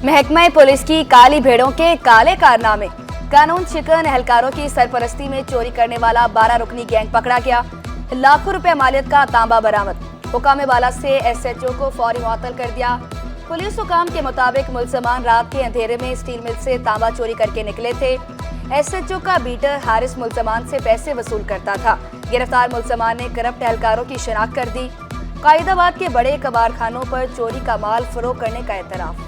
महकमा पुलिस की काली भेड़ों के काले कारनामे। कानून शिकन एहलकारों की सरपरस्ती में चोरी करने वाला 12 रुकनी गैंग पकड़ा गया। लाखों रुपए मालियत का तांबा बरामद। हुकाम बाला से SHO को फौरी मुअत्तल कर दिया। पुलिस हुकाम के मुताबिक मुलजमान रात के अंधेरे में स्टील मिल से तांबा चोरी करके निकले थे। SHO का बीटर हारिस मुलजमान से पैसे वसूल करता था। गिरफ्तार मुलजमान ने करप्ट एहलकारों की शिनाख्त कर दी। कायदाबाद के बड़े कबाड़खानों पर चोरी का माल फरोख्त करने का एतराफ।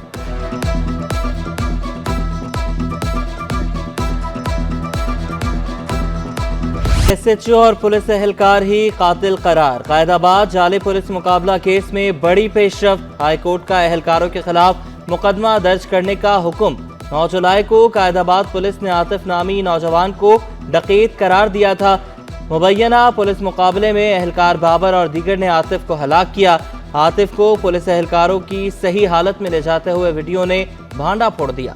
SHO और पुलिस एहलकार ही कातिल करार। कायदाबाद जाली पुलिस मुकाबला केस में बड़ी पेशरफ्त। हाईकोर्ट का एहलकारों के खिलाफ मुकदमा दर्ज करने का हुक्म। 9 जुलाई को कायदाबाद पुलिस ने आतिफ नामी नौजवान को डकैत करार दिया था। मुबैना पुलिस मुकाबले में एहलकार बाबर और दीगर ने आतिफ को हलाक किया। आतिफ को पुलिस एहलकारों की सही हालत में ले जाते हुए वीडियो ने भांडा फोड़ दिया।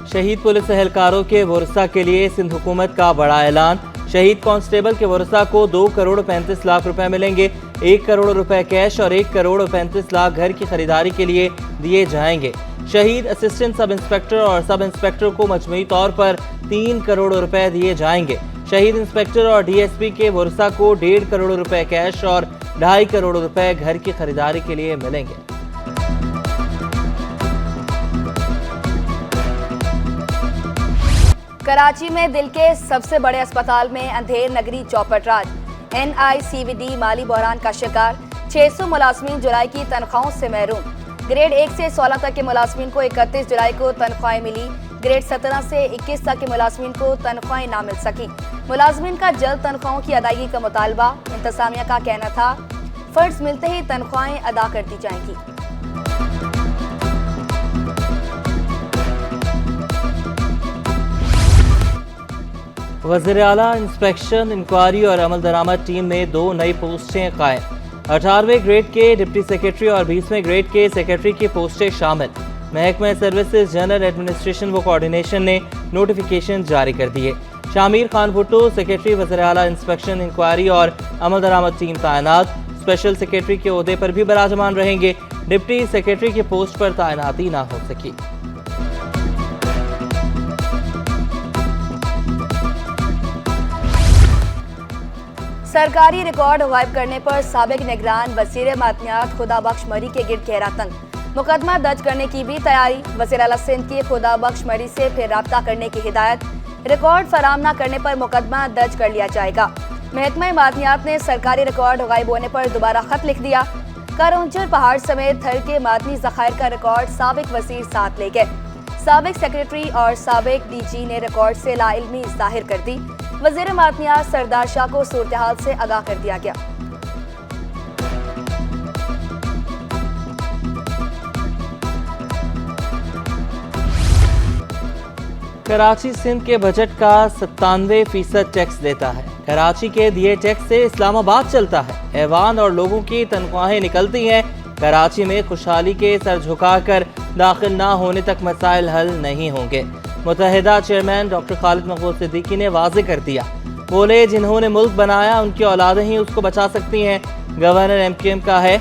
शहीद पुलिस एहलकारों के वरसा के लिए सिंध हुकूमत का बड़ा ऐलान। शहीद कांस्टेबल के वरसा को 2 करोड़ 35 लाख रुपए मिलेंगे। 1 करोड़ रुपए कैश और 1 करोड़ 35 लाख घर की खरीदारी के लिए दिए जाएंगे। शहीद असिस्टेंट सब इंस्पेक्टर और सब इंस्पेक्टर को मजमूई तौर पर 3 करोड़ रुपए दिए जाएंगे। शहीद इंस्पेक्टर और DSP के वरसा को 1.5 करोड़ रुपए कैश और 2.5 करोड़ रुपए घर की खरीदारी के लिए मिलेंगे। कराची में दिल के सबसे बड़े अस्पताल में अंधेर नगरी चौपटराज। NICVD माली बहरान का शिकार। 600 मुलाजमीन जुलाई की तनख्वाहों से महरूम। ग्रेड 1 से 16 तक के मुलाजमीन को 31 जुलाई को तनख्वाहें मिली। ग्रेड 17 से 21 तक के मुलाजमीन को तनख्वाहें ना मिल सकी। मुलाजमीन का जल्द तनख्वाहों की अदायगी का मुतालबा। इंतजामिया का कहना था फर्ज मिलते ही तनख्वाहें अदा कर दी जाएंगी। वज़ीर आला इंस्पेक्शन इंक्वायरी और अमल दरामद टीम में 2 नई पोस्टें कायम। 18वें ग्रेड के डिप्टी सेक्रेटरी और 20वें ग्रेड के सेक्रेटरी की पोस्टें शामिल। महकमा सर्विसेज जनरल एडमिनिस्ट्रेशन व कोऑर्डिनेशन ने नोटिफिकेशन जारी कर दिए। शामिर खान भुट्टो सेक्रेटरी वज़ीर आला इंस्पेक्शन इंक्वायरी और अमल दरामद टीम तैनात। स्पेशल सेक्रेटरी के ओहदे पर भी बराजमान रहेंगे। डिप्टी सेक्रेटरी की पोस्ट पर तैनाती ना हो सकी। सरकारी रिकॉर्ड गायब करने पर साबिक निगरान वज़ीर मादनियात खुदाबख्श मरी के गिर्द गहरा तंग। मुकदमा दर्ज करने की भी तैयारी। वज़ीर आला सिंध की खुदाबख्श मरी से फिर राब्ता करने की हिदायत। रिकॉर्ड फराम न करने पर मुकदमा दर्ज कर लिया जाएगा। महकमा मादनियात ने सरकारी रिकॉर्ड गायब होने पर दोबारा खत लिख दिया। करौंजर पहाड़ समेत थर के मादनी ज़खायर का रिकॉर्ड साबिक वज़ीर साथ ले गए। साबिक सेक्रेटरी और साबिक DG ने रिकॉर्ड से लाइल्मी जाहिर कर दी। वज़ीर मादनियात सरदार शाह को सूरत हाल से आगाह कर दिया गया। कराची सिंध के बजट का 97% टैक्स देता है। कराची के दिए टैक्स से इस्लामाबाद चलता है। ऐवान और लोगों की तनख्वाहें निकलती हैं। कराची में खुशहाली के सर झुकाकर दाखिल ना होने तक मसाइल हल नहीं होंगे। मुत्तहिदा चेयरमैन डॉक्टर खालिद मकबूल सिद्दीकी ने वाज़ेह कर दिया। बोले जिन्होंने मुल्क बनाया उनकी औलादें ही उसको बचा सकती हैं। गवर्नर MQM का है,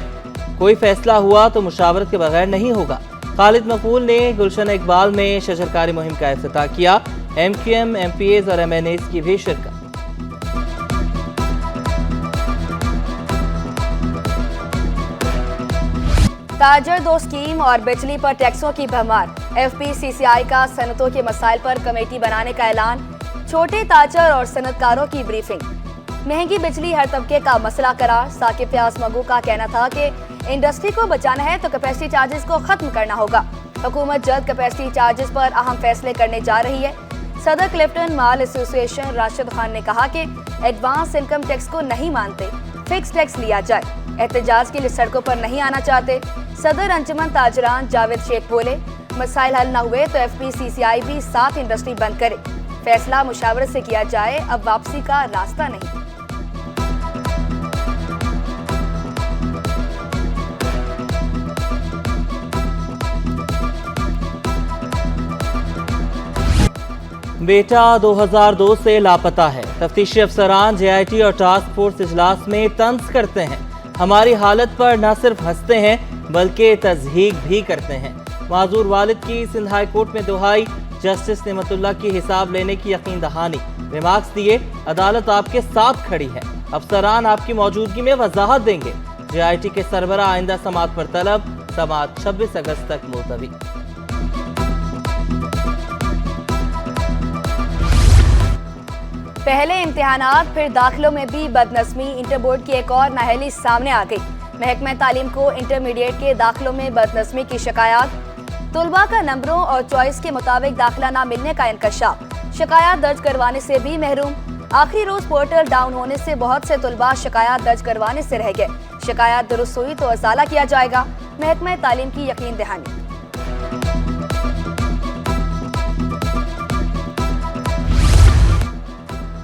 कोई फैसला हुआ तो मुशावरत के बगैर नहीं होगा। खालिद मकबूल ने गुलशन इकबाल में शजरकारी मुहिम का इफ्तिताह किया। MQM MPAs और MNAs की भी शिरकत। ताजर दो स्कीम और बिजली पर टैक्सों की भरमार। FPCCI का सनतों के मसाइल पर कमेटी बनाने का ऐलान। छोटे ताजर और सनतकारों की ब्रीफिंग। महंगी बिजली हर तबके का मसला करार। साकिब फयाज मगू का कहना था कि इंडस्ट्री को बचाना है तो कैपेसिटी चार्जेस को खत्म करना होगा। हुकूमत जल्द कैपेसिटी चार्जेस पर अहम फैसले करने जा रही है। सदर क्लिफ्टन माल एसोसिएशन राशिद खान ने कहा कि एडवांस इनकम टैक्स को नहीं मानते, फिक्स टैक्स लिया जाए। एहतजाज के लिए सड़कों पर नहीं आना चाहते। सदर अंजुमन ताजरान जावेद शेख बोले मसाइल हल न हुए तो FPCCI भी साथ इंडस्ट्री बंद करे। फैसला मुशावरत से किया जाए, अब वापसी का रास्ता नहीं। बेटा 2002 से लापता है। तफ्तीशी अफसरान JIT और टास्क फोर्स इजलास में तंज करते हैं। हमारी हालत पर न सिर्फ हंसते हैं बल्कि तज़हीक भी करते हैं। माजूर वालिद की सिंध हाई कोर्ट में दुहाई, जस्टिस नेमतुल्लाह की हिसाब लेने की यकीन दहानी। रिमार्क्स दिए, अदालत आपके साथ खड़ी है, अफसरान आपकी मौजूदगी में वजाहत देंगे। JIT के सरबरा आइंदा समात पर तलब, समात 26 अगस्त तक मुलतवी। पहले इम्तिहानात फिर दाखिलों में भी बदनस्मी, इंटर बोर्ड की एक और नाअहली सामने आ गई। महकमा तालीम को इंटरमीडिएट के दाखिलों में बदनस्मी की शिकायत, तुलबा का नंबरों और चॉइस के मुताबिक दाखिला न मिलने का इंकशाफ, शिकायत दर्ज करवाने से भी महरूम। आखिरी रोज पोर्टल डाउन होने से बहुत से तुलबा शिकायत दर्ज करवाने से रह गए। शिकायत दुरुस्त हुई तो असाला किया जाएगा, महकमा तालीम की यकीन दहानी।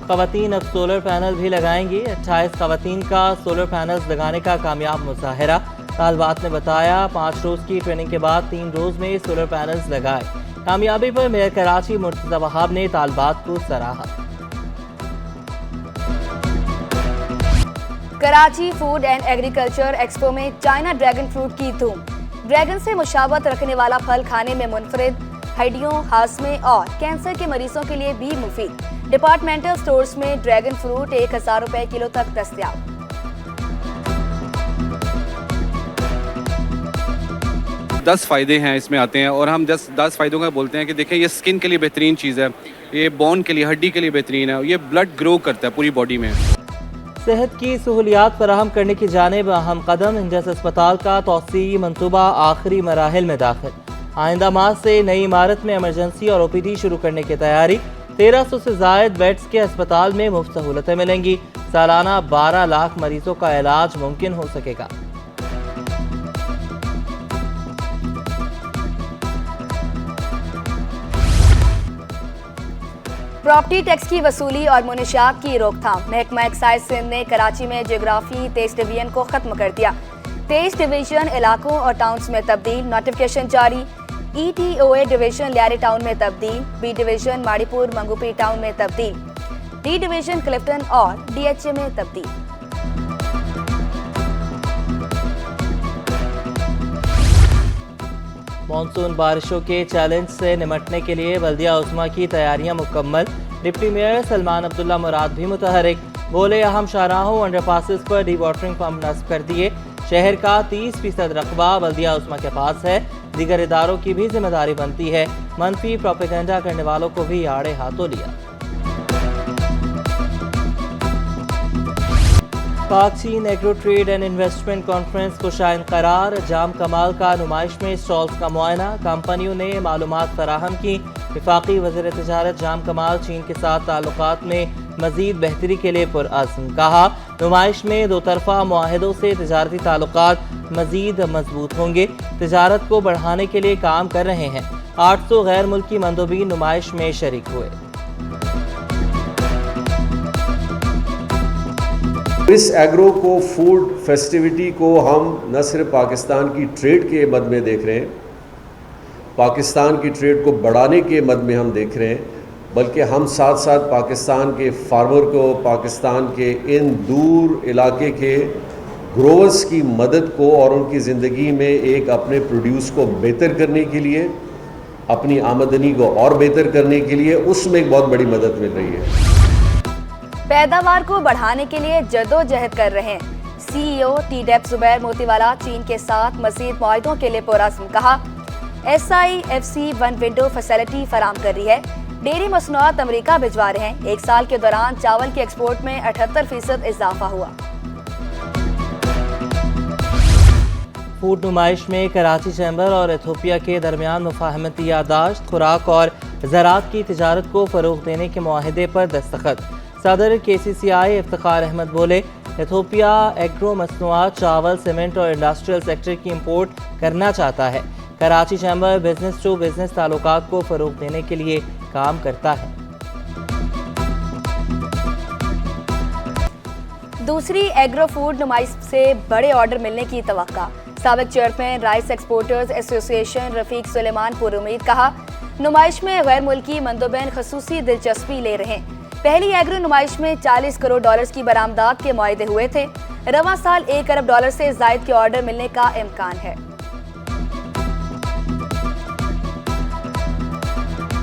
खवातीन अब सोलर पैनल भी लगाएंगी। 28 खवातीन का सोलर पैनल्स लगाने का कामयाब मुजाहरा। तालबात ने बताया 5 रोज की ट्रेनिंग के बाद 3 रोज में सोलर पैनल्स लगाए। कामयाबी पर मेयर कराची मुर्तज़ा वहाब ने तालबात को सराहा। Karachi food and agriculture expo में चाइना ड्रैगन फ्रूट की धूम। ड्रैगन से मुशाबत रखने वाला फल खाने में मुनफरिद, हड्डियों, हाजमे और कैंसर के मरीजों के लिए भी मुफीद। डिपार्टमेंटल स्टोर्स में ड्रैगन फ्रूट 1000 रुपए किलो तक दस्तयाब। दस फ़ायदे हैं इसमें आते हैं और हम 10 फ़ायदों का बोलते हैं कि देखें ये स्किन के लिए बेहतरीन चीज़ है, ये बोन के लिए, हड्डी के लिए बेहतरीन है, ये ब्लड ग्रो करता है पूरी बॉडी में। सेहत की सहूलियात फराहम करने की जानिब अहम कदम। इंजस अस्पताल का तोसी मनसूबा आखिरी मराहिल में दाखिल। आइंदा माह से नई इमारत में इमरजेंसी और OPD शुरू करने की तैयारी। 1300 से जायद बेड्स के अस्पताल में मुफ्त सहूलतें मिलेंगी। सालाना 12 लाख मरीजों का इलाज मुमकिन हो सकेगा। प्रॉपर्टी टैक्स की वसूली और मुनशियात की रोकथाम। महकमा एक्साइज सिंध ने कराची में जियोग्राफी 23 डिवीजन को खत्म कर दिया। 23 डिवीजन इलाकों और टाउन्स में तब्दील, नोटिफिकेशन जारी। ETOA डिवीजन लियारी टाउन में तब्दील, B डिवीजन माड़ीपुर मंगूपी टाउन में तब्दील, D डिवीजन क्लिफ्टन और DHA में तब्दील। मानसून बारिशों के चैलेंज से निमटने के लिए बल्दिया उस्मा की तैयारियां मुकम्मल। डिप्टी मेयर सलमान अब्दुल्ला मुराद भी मुतहरिक। बोले अहम शाहराहों अंडरपासेस पर डी वाटरिंग पंप नस्ब कर दिए। शहर का 30% रकबा बल्दिया उस्मा के पास है। दीगर इदारों की भी जिम्मेदारी बनती है। मनफी प्रोपेगेंडा करने वालों को भी आड़े हाथों लिया। पाक चीन agro trade and investment conference को शाइन करार। जाम कमाल का नुमाइश में स्टॉल्स का मुआयना। कंपनियों ने मालूमात फराहम की। वफाकी वज़ीर तिजारत जाम कमाल चीन के साथ ताल्लुकात में मजीद बेहतरी के लिए पुरअज़्म। कहा नुमाइश में दो तरफा मुआहिदों से तिजारती ताल्लुकात मजीद मजबूत होंगे। तिजारत को बढ़ाने के लिए काम कर रहे हैं। 800 गैर मुल्की मंदोबीन नुमाइश में शरीक हुए। इस एग्रो को, फूड फेस्टिविटी को हम न सिर्फ पाकिस्तान की ट्रेड के मद में देख रहे हैं, पाकिस्तान की ट्रेड को बढ़ाने के मद में हम देख रहे हैं, बल्कि हम साथ साथ पाकिस्तान के फार्मर को, पाकिस्तान के इन दूर इलाके के ग्रोवर्स की मदद को और उनकी ज़िंदगी में एक अपने प्रोड्यूस को बेहतर करने के लिए, अपनी आमदनी को और बेहतर करने के लिए उसमें एक बहुत बड़ी मदद मिल रही है। पैदावार को बढ़ाने के लिए जद्दोजहद कर रहे हैं। CEO TDEP जुबैर मोतीवाला चीन के साथ मज़ीद मुआहिदों के लिए पुरअज़्म। कहा SIFC 1 विंडो फैसिलिटी फराम कर रही है। डेयरी मसनूआत अमेरिका भिजवा रहे हैं। 1 साल के दौरान चावल के एक्सपोर्ट में 78% इजाफा हुआ। फूड नुमाइश में कराची चैम्बर और इथोपिया के दरमियान मुफाहमती यादाश्त। खुराक और ज़राअत की तिजारत को फ़रोग़ देने के मुआहिदे पर दस्तखत। सदर KCCI इफ्तिखार अहमद बोले इथोपिया एग्रो मसनूआत, चावल, सीमेंट और इंडस्ट्रियल सेक्टर की इंपोर्ट करना चाहता है। Karachi chamber business to business ताल्लुकात को फ़रोग़ देने के लिए काम करता है। दूसरी एग्रो फूड नुमाइश से बड़े ऑर्डर मिलने की तवक्का। साबिक chairman rice exporters association Rafiq Suleman पुरुमीद। कहा नुमाइश में गैर मुल्की मंदोबैन खसूसी दिलचस्पी ले रहे हैं। पहली एग्रो नुमाइश में $40 करोड़ की बरामदात के मुआहदे हुए थे। रवां साल $1 अरब से जायद के ऑर्डर मिलने का इम्कान है।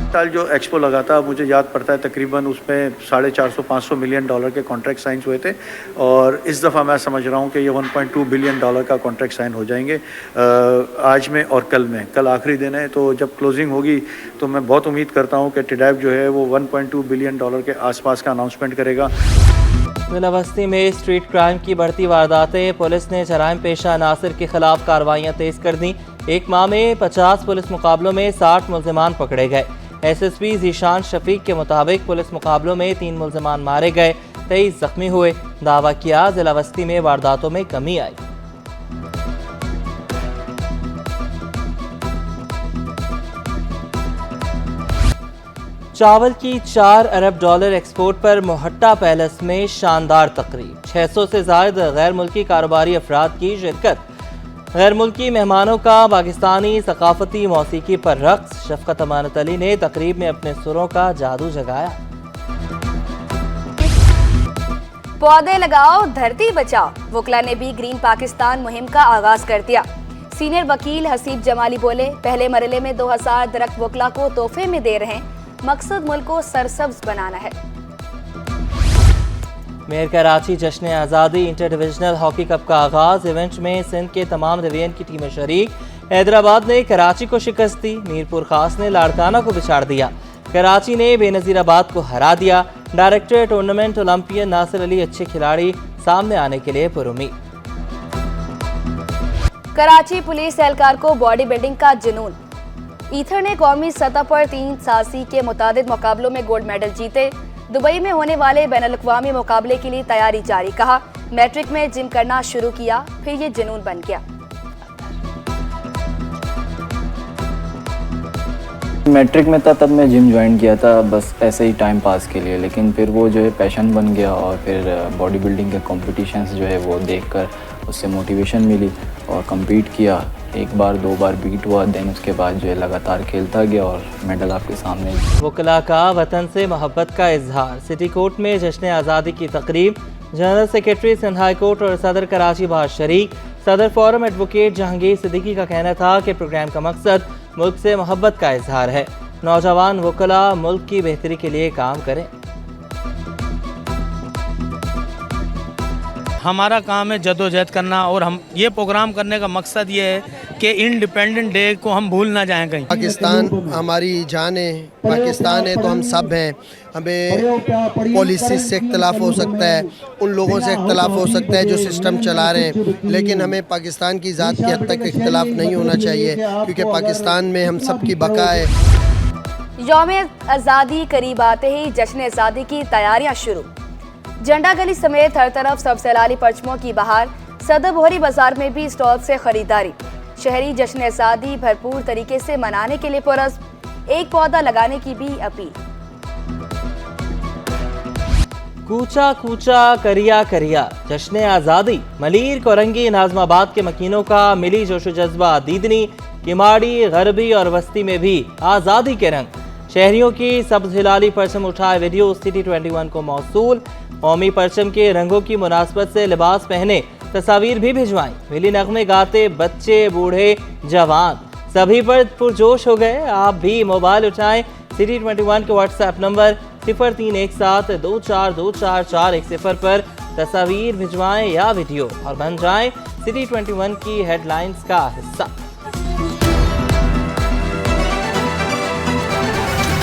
साल जो एक्सपो लगा था मुझे याद पड़ता है तकरीबन उसमें $450-500 मिलियन के कॉन्ट्रैक्ट साइन हुए थे और इस दफ़ा मैं समझ रहा हूँ कि ये $1.2 बिलियन का कॉन्ट्रैक्ट साइन हो जाएंगे आज में और कल में। कल आखिरी दिन है, तो जब क्लोजिंग होगी तो मैं बहुत उम्मीद करता हूँ कि टिडैब जो है वो $1.2 बिलियन के आसपास का अनाउंसमेंट करेगा। जिला बस्ती में स्ट्रीट क्राइम की बढ़ती वारदातें, पुलिस ने जराइम पेशा अनासर के खिलाफ कार्रवाइयाँ तेज कर दी। एक माह में 50 पुलिस मुकाबलों में 60 मुल्जिमान पकड़े गए। SSP जीशान शफीक के मुताबिक पुलिस मुकाबलों में 3 मुल्जिमान मारे गए, 23 जख्मी हुए। दावा किया जिला बस्ती में वारदातों में कमी आई। चावल की $4 अरब एक्सपोर्ट पर मोहट्टा पैलेस में शानदार तकरीब, 600 से ज्यादा गैर मुल्की कारोबारी अफराद की शिरकत। गैर मुल्की मेहमानों का पाकिस्तानी सकाफती मौसीकी पर रक्स। शफकत अमानत अली ने तकरीब में अपने सुरों का जादू जगाया। पौधे लगाओ धरती बचाओ, वुकला ने भी ग्रीन पाकिस्तान मुहिम का आगाज कर दिया। सीनियर वकील हसीब जमाली बोले, पहले मरहले में 2000 दरख्त वुकला को तोहफे में दे रहे हैं, मकसद मुल्क को सरसब्ज बनाना है। मेयर कराची जश्न आज़ादी इंटर डिविजनल हॉकी कप का आगाज। इवेंट में सिंध के तमाम डिवीजन की टीमें शरीक। हैदराबाद ने कराची को शिकस्त दी, मीरपुर खास ने लाड़काना को बिछाड़ दिया, कराची ने बेनजीराबाद को हरा दिया। Director tournament Olympian Nasir Ali अच्छे खिलाड़ी सामने आने के लिए पुरुमीद। कराची पुलिस एहलकार को बॉडी बिल्डिंग का जुनून। ईथर ने कौमी सतह पर 3 सासी के मुतादिद मुकाबलों में गोल्ड मेडल जीते। दुबई में होने वाले बैनुल-अक़वामी मुकाबले के लिए तैयारी जारी। कहा, मैट्रिक में जिम करना शुरू किया, फिर ये जुनून बन गया। मैट्रिक में था तब मैं जिम ज्वाइन किया था, बस ऐसे ही टाइम पास के लिए, लेकिन फिर वो जो है पैशन बन गया और फिर बॉडी बिल्डिंग के कॉम्पिटिशन्स जो है वो देखकर उससे मोटिवेशन मिली और कम्पीट किया। 1 बार 2 बार बीट हुआ, देन उसके बाद जो है लगातार खेलता गया और मेडल आपके सामने। वुकला का वतन से मोहब्बत का इजहार। सिटी कोर्ट में जश्न आज़ादी की तकरीब। General secretary Sindh high court और सदर कराची बाहर शरीक। सदर फोरम एडवोकेट जहांगीर सिद्दीकी का कहना था कि प्रोग्राम का मकसद मुल्क से मोहब्बत का इजहार है। नौजवान वुकला मुल्क की बेहतरी के लिए काम करें। हमारा काम है जद्दोजहद करना और हम ये प्रोग्राम करने का मकसद ये है कि इंडिपेंडेंट डे को हम भूल ना जाएं कहीं। पाकिस्तान हमारी जान है, पाकिस्तान है तो हम सब हैं। हमें पॉलिसी से इख्तलाफ हो सकता है, उन लोगों से इख्तलाफ हो सकता है जो सिस्टम चला रहे हैं, लेकिन हमें पाकिस्तान की ज़ात की हद तक इख्तलाफ नहीं होना चाहिए, क्योंकि पाकिस्तान में हम सब की बका है। यौम आज़ादी करीब आते ही जश्न आज़ादी की तैयारियां शुरू। झंडा गली समेत हर तरफ सबसैलाली परचमों की बहार। सदर बोहरी बाजार में भी स्टॉल से खरीदारी। शहरी जश्न आज़ादी भरपूर तरीके से मनाने के लिए पुरस्म। एक पौधा लगाने की भी अपील। कूचा कूचा करिया करिया जश्न आज़ादी। मलीर कोरंगी नाजमाबाद के मकीनों का मिली जोशो जज्बा दीदनी। किमाड़ी गरबी और वस्ती में भी आज़ादी के रंग। शहरियों की सब्ज़ हिलाली परचम उठाए वीडियो सिटी 21 को मौसूल। कौमी परचम के रंगों की मुनासबत से लिबास पहने तस्वीर भी भिजवाई। मिली नगमे गाते बच्चे बूढ़े जवान सभी पर पुरजोश हो गए। आप भी मोबाइल उठाएं। सिटी 21 के व्हाट्सएप नंबर 0317242441 पर तस्वीर भिजवाएं या वीडियो और बन जाएं सिटी 21 की हेडलाइंस का हिस्सा।